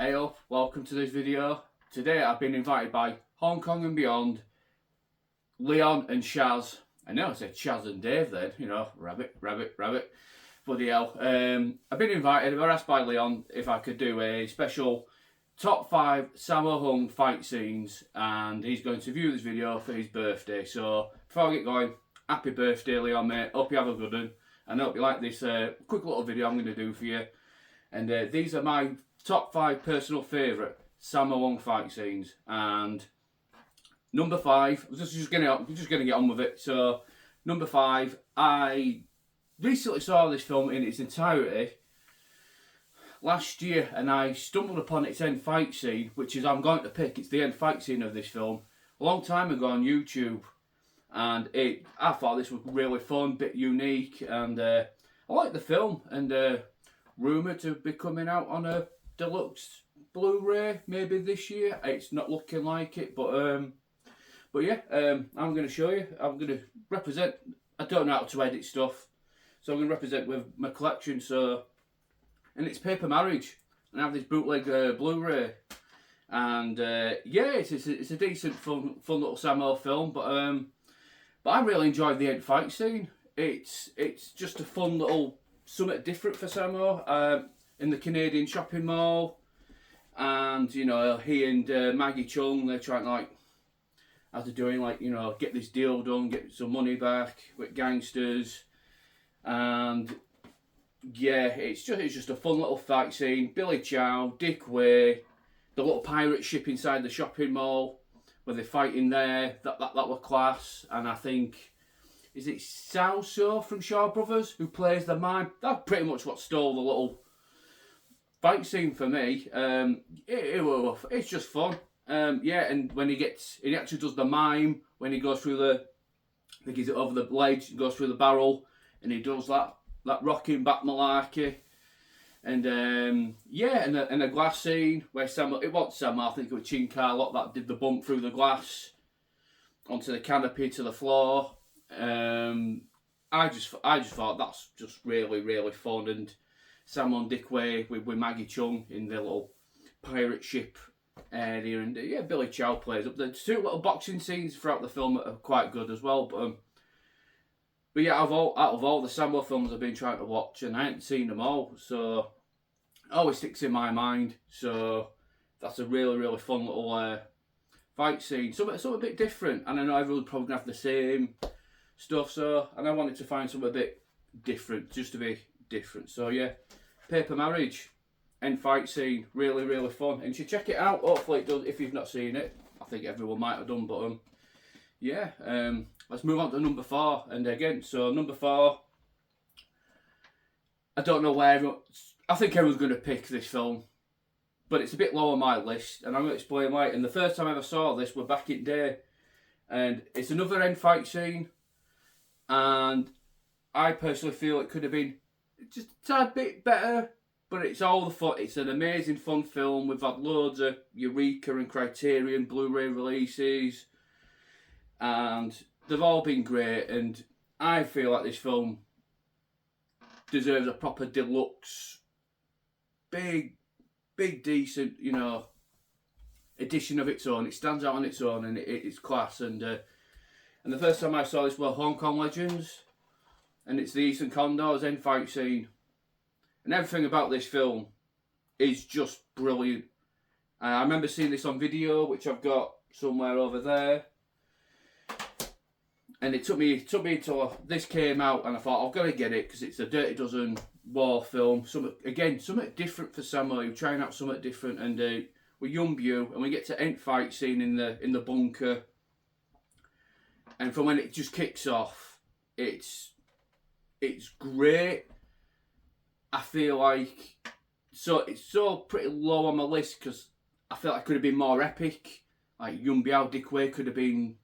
Hey up, welcome to this video. Today I've been invited by Hong Kong and beyond, Leon and Chaz. I know I said Chaz and Dave then, you know, rabbit, bloody hell. I've been invited, I was asked by Leon if I could do a special top 5 Sammo Hung fight scenes, and he's going to view this video for his birthday. So before I get going, happy birthday Leon mate, hope you have a good one, and I hope you like this quick little video I'm going to do for you. And these are my top 5 personal favourite Sammo Hung fight scenes. And number 5, I'm just gonna get on with it. So number 5, I recently saw this film in its entirety last year, and I stumbled upon its end fight scene, which is I'm going to pick. It's the end fight scene of this film a long time ago on YouTube, and I thought this was really fun, bit unique, and I like the film. And rumoured to be coming out on a deluxe Blu-ray maybe this year. It's not looking like it, but yeah, I'm going to show you. I'm going to represent. I don't know how to edit stuff, so I'm going to represent with my collection. So, and it's Paper Marriage, and I have this bootleg Blu-ray, and yeah, it's a decent, fun little Sammo film. But I really enjoyed the end fight scene. It's just a fun little something different for Sammo in the Canadian shopping mall, and you know, he and Maggie Chung, they're trying to, like, as they're doing, like, you know, get this deal done, get some money back with gangsters. And yeah, it's just a fun little fight scene. Billy Chow, Dick Way, the little pirate ship inside the shopping mall where they're fighting there, that were class. And I think, is it Sao from Shaw Brothers who plays the mime? That's pretty much what stole the little fight scene for me. It's just fun. Yeah, and when he actually does the mime when he goes through I think he's over the ledge, goes through the barrel, and he does that rocking back malarkey. And yeah, and a glass scene where it wasn't Sammo, I think it was Chin Carlock that did the bump through the glass onto the canopy to the floor. I just thought that's just really fun. And Sammo and Dick Way with Maggie Chung in the little pirate ship area, and yeah, Billy Chow plays up. The 2 little boxing scenes throughout the film are quite good as well. But yeah, out of all the Sammo films I've been trying to watch, and I haven't seen them all, so it always sticks in my mind. So that's a really fun little fight scene, something a bit different. And I know everyone's probably gonna have the same stuff, so, and I wanted to find something a bit different, just to be different. So yeah, Paper Marriage end fight scene, really fun, and you should check it out. Hopefully it does if you've not seen it. I think everyone might have done, but yeah, let's move on to number 4. And again, so number 4, I don't know where I think everyone's going to pick this film, but it's a bit low on my list, and I'm going to explain why. And the first time I ever saw this was back in day, and it's another end fight scene, and I personally feel it could have been just a tad bit better, but it's all the fun. It's an amazing fun film. We've had loads of Eureka and Criterion Blu-ray releases, and they've all been great, and I feel like this film deserves a proper deluxe, big decent, you know, edition of its own. It stands out on its own, and it's class. And the first time I saw this was Hong Kong Legends, and it's the Eastern Condors end fight scene, and everything about this film is just brilliant. I remember seeing this on video, which I've got somewhere over there. And it took me until this came out, and I thought I've got to get it because it's a Dirty Dozen war film. Something different for Sammo. You're trying out something different, and with Yum Bu, and we get to end fight scene in the bunker, and from when it just kicks off, it's great. I feel like it's so pretty low on my list because I feel like it could have been more epic. Like Yum Bu, Dick Way could have been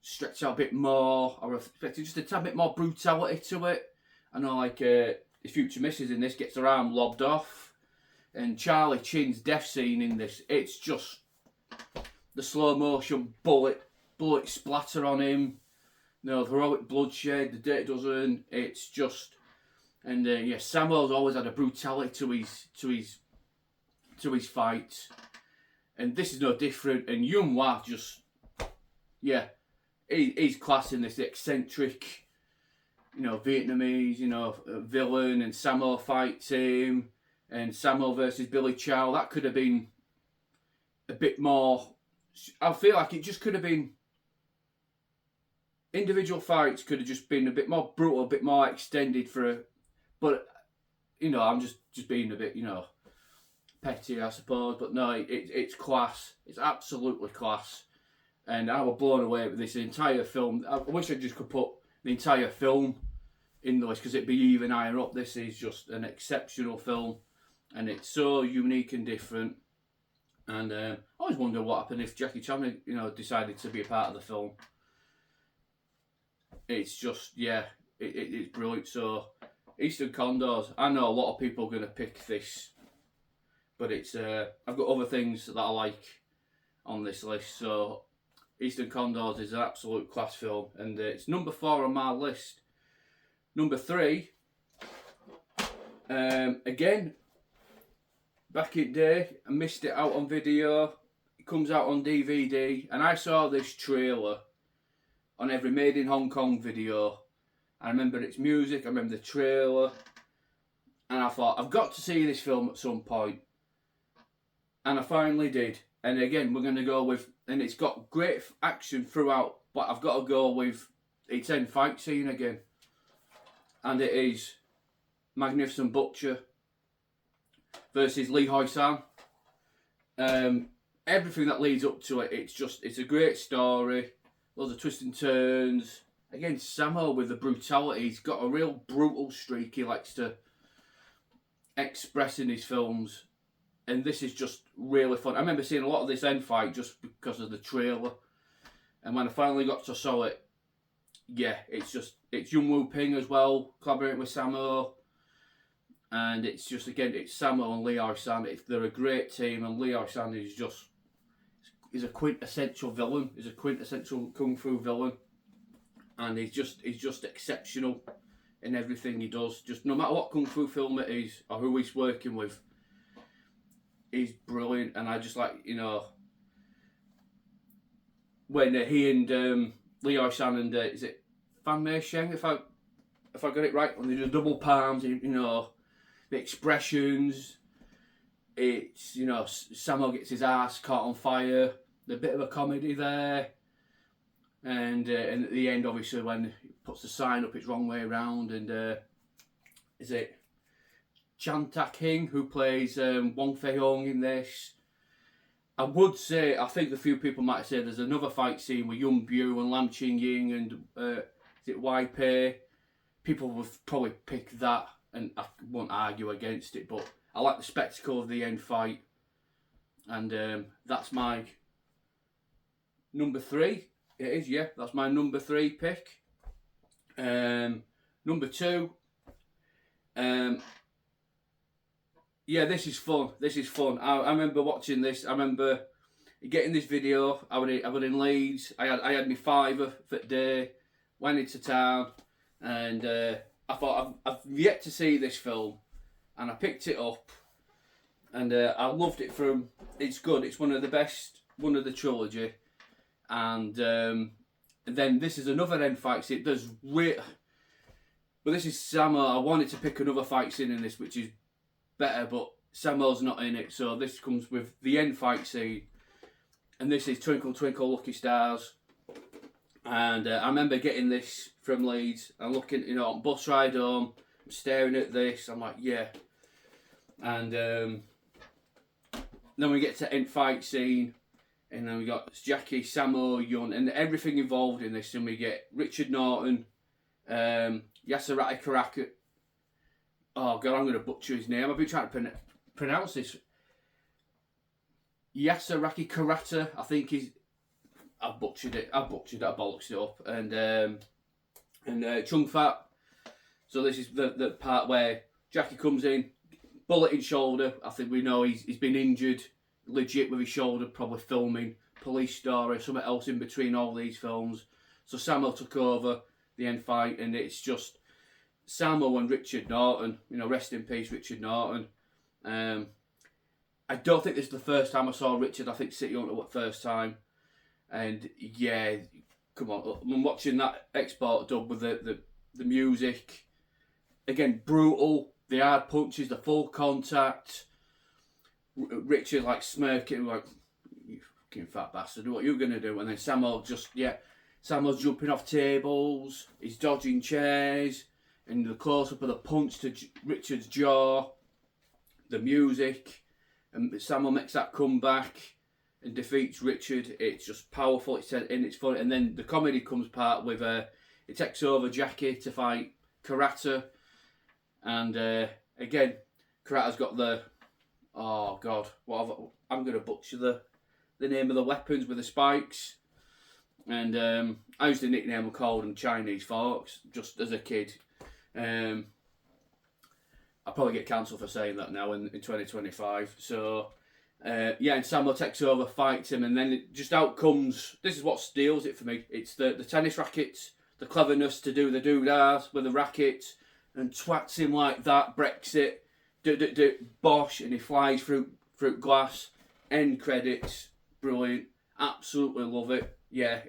stretched out a bit more, or expected just a tad bit more brutality to it. I know, like, his future missus in this gets her arm lobbed off, and Charlie Chin's death scene in this, it's just the slow motion bullet splatter on him, you know, the heroic bloodshed, the Dirty Dozen. It's just, and yeah, Sammo's always had a brutality to to his fights, and this is no different. And Yun Hua just, yeah, he's class in this, the eccentric, you know, Vietnamese, you know, villain, and Sammo fights him, and Sammo versus Billy Chow. That could have been a bit more. I feel like it just could have been. Individual fights could have just been a bit more brutal, a bit more extended but you know, I'm just being a bit, you know, petty, I suppose. But no, it's class. It's absolutely class, and I was blown away with this entire film. I wish I just could put the entire film in the list because it'd be even higher up. This is just an exceptional film, and it's so unique and different. And I always wonder what happened if Jackie Chan, you know, decided to be a part of the film. It's just, yeah, it's brilliant. So, Eastern Condors, I know a lot of people are going to pick this, but it's I've got other things that I like on this list. So, Eastern Condors is an absolute class film, and it's number 4 on my list. Number 3, again, back in the day, I missed it out on video. It comes out on DVD, and I saw this trailer on every Made in Hong Kong video. I remember its music, I remember the trailer, and I thought, I've got to see this film at some point. And I finally did. And again, we're going to go with, and it's got great action throughout, but I've got to go with its end fight scene again. And it is Magnificent Butcher versus Lee Hoi San. Everything that leads up to it, it's a great story. Loads of twists and turns. Again, Sammo with the brutality. He's got a real brutal streak he likes to express in his films. And this is just really fun. I remember seeing a lot of this end fight just because of the trailer. And when I finally got to saw it, yeah, it's Yuen Woo-ping as well, collaborating with Sammo. And it's just, again, it's Sammo and Lee Hoi San. They're a great team, and Lee Hoi San is just... He's a quintessential villain. He's a quintessential kung fu villain, and he's just exceptional in everything he does. Just no matter what kung fu film it is or who he's working with, he's brilliant. And I just like, you know, when he and Lee Hoi San and is it Fan Mei Sheng, if I got it right, when they do double palms, you know, the expressions. It's, you know, Sammo gets his ass caught on fire. A bit of a comedy there, and at the end, obviously, when he puts the sign up, it's wrong way around. And is it Chan Tak Hing who plays Wong Fei Hung in this? I would say, I think a few people might say there's another fight scene with Yun Bu and Lam Ching Ying and is it Wai Pei? People would probably pick that, and I won't argue against it, but I like the spectacle of the end fight, and that's my number 3. It is, yeah, that's my number 3 pick. Number 2, yeah, this is fun. This is fun. I remember watching this. I remember getting this video. I was in Leeds. I had my fiver for the day. Went into town, and I thought I've yet to see this film, and I picked it up, and I loved it. It's good. It's one of the best. One of the trilogy. And then this is another end fight scene. But this is Sammo. I wanted to pick another fight scene in this, which is better, but Sammo's not in it. So this comes with the end fight scene. And this is Twinkle, Twinkle, Lucky Stars. And I remember getting this from Leeds and looking, you know, on bus ride home, staring at this. I'm like, yeah. And then we get to end fight scene. And then we got Jackie, Sammo, Yun, and everything involved in this. And we get Richard Norton, Yasiraki Karaka. Oh God, I'm going to butcher his name. I've been trying to pronounce this. Yasiraki Karata, I think he's. I butchered it. I bollocksed it up. And Chung Fat. So this is the part where Jackie comes in, bullet in shoulder. I think we know he's been injured. Legit with his shoulder, probably filming Police Story, something else in between all these films. So Sammo took over the end fight, and it's just Sammo and Richard Norton. You know, rest in peace, Richard Norton. And I don't think this is the first time I saw Richard. I think City Hunter was the first time. And yeah, come on, I'm watching that export dub with the music. Again, brutal. The hard punches, the full contact. Richard like smirking, like, you fucking fat bastard, what are you gonna do? And then Sammo's jumping off tables, he's dodging chairs, and the close up of the punch to Richard's jaw, the music, and Sammo makes that comeback and defeats Richard. It's just powerful, it's funny, and then the comedy comes part with it takes over Jackie to fight Karate, and again, Karate's got the, oh god, I'm going to butcher the name of the weapons with the spikes. And I used to nickname them, called them Chinese forks, just as a kid. I'll probably get cancelled for saying that now in 2025. So, yeah, and Sammo takes over, fights him, and then it just out comes, this is what steals it for me. It's the tennis rackets, the cleverness to do the doodahs with the rackets, and twats him like that, Brexit. Bosh, and he flies through glass. End credits, brilliant, absolutely love it. Yeah,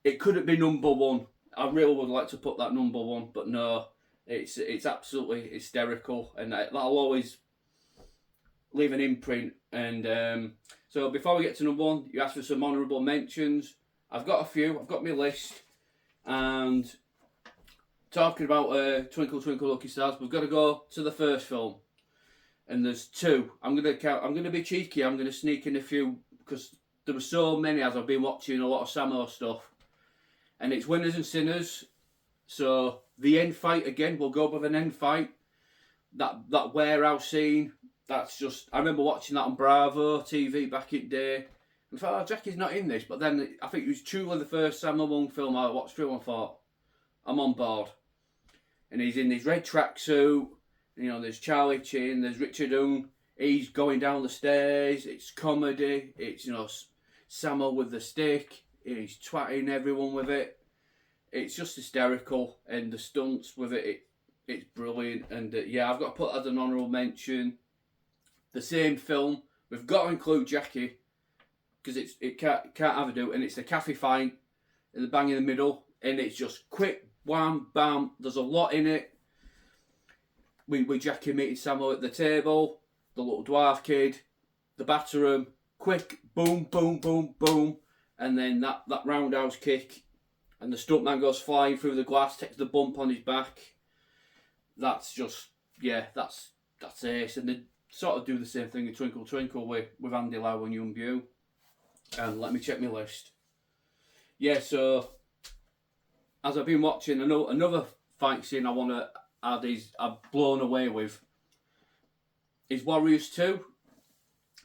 it couldn't be number one. I really would like to put that number one, but no, it's absolutely hysterical, and that'll always leave an imprint. And so before we get to number one, you asked for some honourable mentions. I've got a few. I've got my list, and talking about Twinkle Twinkle Lucky Stars, we've got to go to the first film, and there's two. I'm gonna be cheeky. I'm gonna sneak in a few because there were so many as I've been watching a lot of Sammo stuff, and it's Winners and Sinners. So the end fight again. We'll go with an end fight. That warehouse scene. That's just. I remember watching that on Bravo TV back in the day. I thought, oh, Jackie's not in this, but then I think it was truly the first Sammo Wong film I watched through and thought, I'm on board. And he's in his red tracksuit, you know, there's Charlie Chin, there's Richard Young, he's going down the stairs, it's comedy, it's, you know, Sammo with the stick, he's twatting everyone with it. It's just hysterical, and the stunts with it's brilliant. And yeah, I've got to put as an honourable mention, the same film, we've got to include Jackie, because it can't have a do, and it's the cafe fight, and the bang in the middle, and it's just quick, wham, bam, there's a lot in it. With Jackie meeting Sammo at the table, the little dwarf kid, the bathroom, quick, boom, boom, boom, boom, and then that roundhouse kick, and the stuntman goes flying through the glass, takes the bump on his back. That's just, yeah, that's ace. And they sort of do the same thing in Twinkle Twinkle with Andy Lau and Young Bew. And let me check my list. Yeah, so as I've been watching, another fight scene I want to add I'm blown away with is Warriors 2.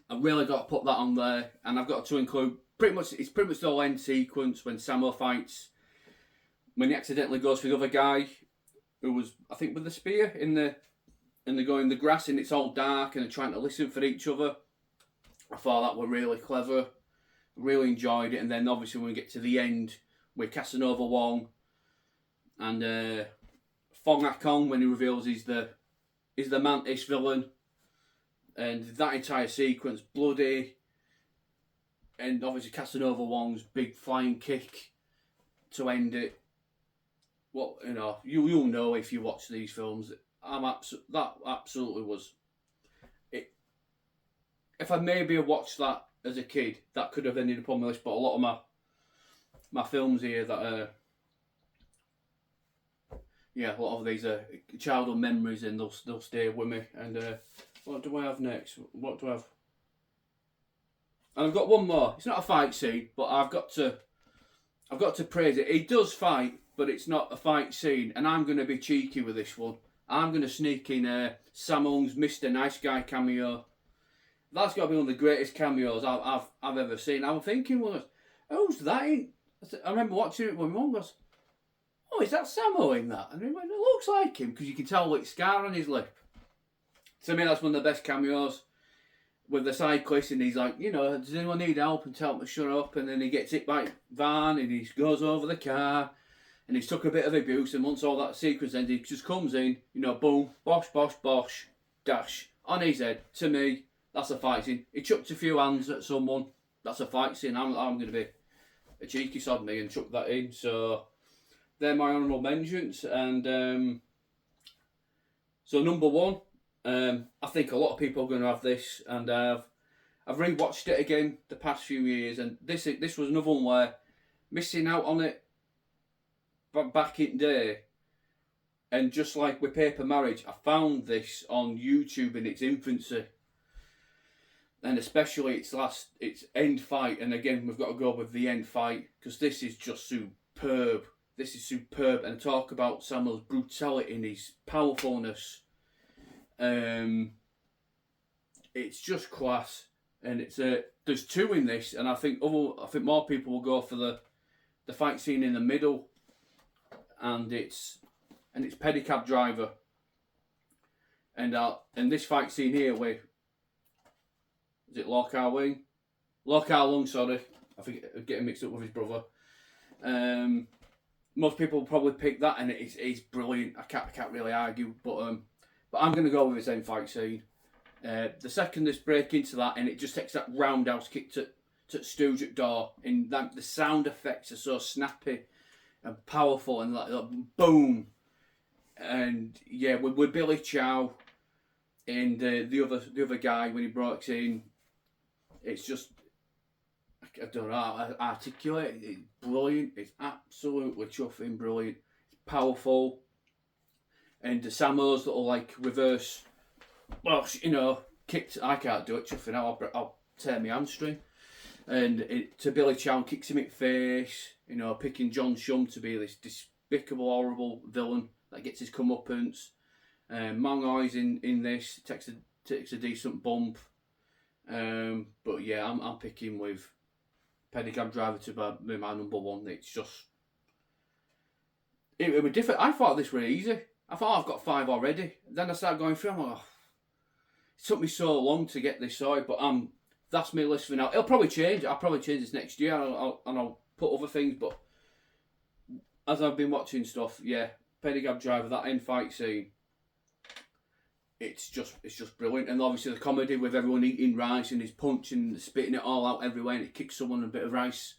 I've really got to put that on there, and I've got to include it's pretty much the whole end sequence when Sammo fights, when he accidentally goes for the other guy who was, I think, with the spear and they go in the grass and it's all dark and they're trying to listen for each other. I thought that were really clever, really enjoyed it. And then obviously when we get to the end with Casanova Wong and Fong Akong, when he reveals he's the Mantis villain, and that entire sequence, bloody, and obviously Casanova Wong's big flying kick to end it. What, you know, you'll know if you watch these films. That absolutely was it. If I maybe have watched that as a kid, that could have ended up on my list. But a lot of my films here that a lot of these are childhood memories, and they'll stay with me. And what do I have next? What do I have? And I've got one more. It's not a fight scene, but I've got to praise it. He does fight, but it's not a fight scene. And I'm going to be cheeky with this one. I'm going to sneak in Sammo's Mr. Nice Guy cameo. That's got to be one of the greatest cameos I've ever seen. I'm thinking, well, who's that in? I remember watching it when my mum goes, oh, is that Sammo in that? And he went, it looks like him, because you can tell the scar on his lip. To me, that's one of the best cameos. With the cyclist, and he's like, you know, does anyone need help? And tell him to shut up. And then he gets hit by van, and he goes over the car, and he's took a bit of abuse. And once all that sequence ends, he just comes in, you know, boom, bosh, bosh, bosh, dash on his head. To me, That's a fight scene. He chucked a few hands at someone. That's a fight scene. I'm going to be a cheeky sod me and chuck that in. So they're my honourable mentions. And so number one, I think a lot of people are going to have this, and I've rewatched it again the past few years, and this was another one where missing out on it back in the day, and just like with Paper Marriage, I found this on YouTube in its infancy, and especially its end fight. And again, we've got to go with the end fight because this is just superb. This is superb, and talk about Sammo's brutality and his powerfulness. It's just class, and it's there's two in this, and I think more people will go for the fight scene in the middle, and it's Pedicab driver, and this fight scene here with, is it Lorcar Lung, sorry, I think I'm getting mixed up with his brother. Most people will probably pick that, and it's brilliant. I can't really argue, but I'm going to go with his end fight scene. The second this break into that, and it just takes that roundhouse kick to Stooge at door, and that the sound effects are so snappy and powerful, and like boom, and yeah, with Billy Chow and the other guy when he breaks in, it's just, I don't know how to articulate. It's brilliant. It's absolutely chuffing brilliant. It's powerful, and the Sammo's little like reverse, well, kicked. I can't do it. Chuffing out. I'll tear my hamstring. And to Billy Chow, kicks him in the face. Picking John Shum to be this despicable, horrible villain that gets his comeuppance. Mongoy's in this, takes a decent bump. But yeah, I'm picking with Pedicab driver to be my number one. It's just, it was different. I thought this was easy. I thought I've got 5 already. Then I started going through. I'm like, it took me so long to get this sorted, but that's my list for now. It'll probably change. I'll probably change this next year, and I'll put other things. But as I've been watching stuff, yeah, Pedicab driver, that end fight scene, it's just brilliant. And obviously the comedy with everyone eating rice and he's punching, spitting it all out everywhere, and it kicks someone a bit of rice.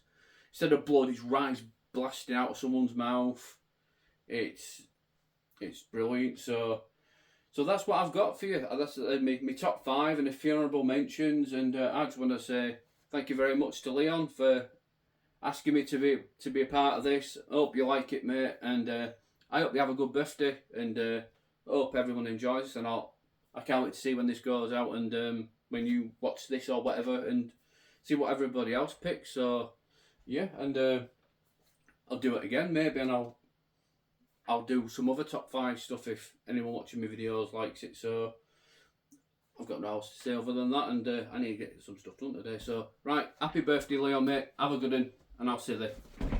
Instead of blood, it's rice blasting out of someone's mouth. It's brilliant. So that's what I've got for you. That's my top 5 and a few honourable mentions. And I just want to say thank you very much to Leon for asking me to be a part of this. I hope you like it, mate. And I hope you have a good birthday. And I hope everyone enjoys. And I can't wait to see when this goes out, and when you watch this or whatever, and see what everybody else picks. So yeah, and I'll do it again maybe, and I'll do some other top 5 stuff if anyone watching my videos likes it. So I've got no else to say other than that, and I need to get some stuff done today. So right, happy birthday, Leon, mate. Have a good one, and I'll see you there.